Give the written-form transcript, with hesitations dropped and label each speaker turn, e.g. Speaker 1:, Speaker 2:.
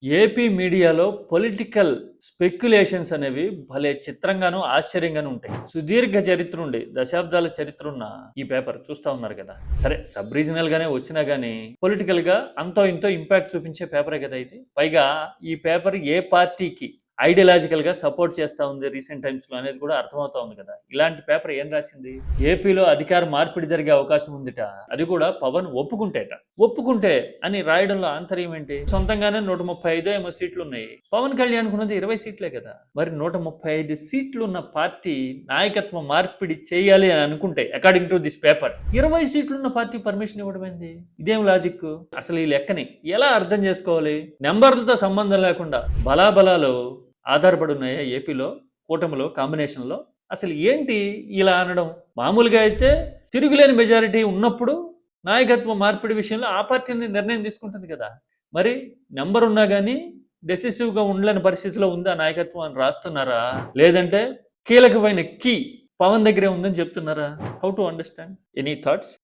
Speaker 1: AP మీడియాలో political speculations అనేవి భలే చిత్రంగాను ఆశ్చర్యంగాను ఉంటాయి. సుదీర్ఘ చరిత్ర ఉండి దశాబ్దాల చరిత్ర ఉన్న ఈ పేపర్ చూస్తా ఉన్నారు కదా. సరే, సబ్ రీజనల్ గానే వచ్చినా గానీ పొలిటికల్ గా అంతో ఇంతో ఇంపాక్ట్ చూపించే పేపరే కదా ఇది. పైగా ఈ పేపర్ ఏ పార్టీకి ఐడియాలజికల్ గా సపోర్ట్ చేస్తా ఉంది రీసెంట్ టైమ్స్ లో అనేది కూడా అర్థమవుతా ఉంది కదా. ఇలాంటి పేపర్ ఏం రాసింది? ఏపీలో అధికార మార్పిడి జరిగే అవకాశం ఉందిట, అది కూడా పవన్ ఒప్పుకుంటే అని రాయడంలో ఆంతర్యం ఏంటి? సొంతంగానే 135 ఏమో సీట్లు ఉన్నాయి. పవన్ కళ్యాణ్ కున్నది 20 సీట్లే కదా. మరి 135 సీట్లు ఉన్న పార్టీ నాయకత్వ మార్పిడి చేయాలి అని అనుకుంటే అకార్డింగ్ టు దిస్ పేపర్ 20 సీట్లున్న పార్టీ పర్మిషన్ ఇవ్వడమైంది. ఇదేం లాజిక్? అసలు ఈ లెక్కని ఎలా అర్థం చేసుకోవాలి? నెంబర్లతో సంబంధం లేకుండా బలాబలాలు ఆధారపడి ఉన్నాయా ఏపీలో కూటమిలో కాంబినేషన్లో? అసలు ఏంటి ఇలా అనడం? మామూలుగా అయితే తిరుగులేని మెజారిటీ ఉన్నప్పుడు నాయకత్వ మార్పిడి విషయంలో ఆ పార్టీని నిర్ణయం తీసుకుంటుంది కదా. మరి నెంబర్ ఉన్నా కానీ డెసిసివ్గా ఉండలేని పరిస్థితిలో ఉందా నాయకత్వం అని రాస్తున్నారా? లేదంటే కీలకమైన కీ పవన్ దగ్గరే ఉందని చెప్తున్నారా? How to understand? Any thoughts?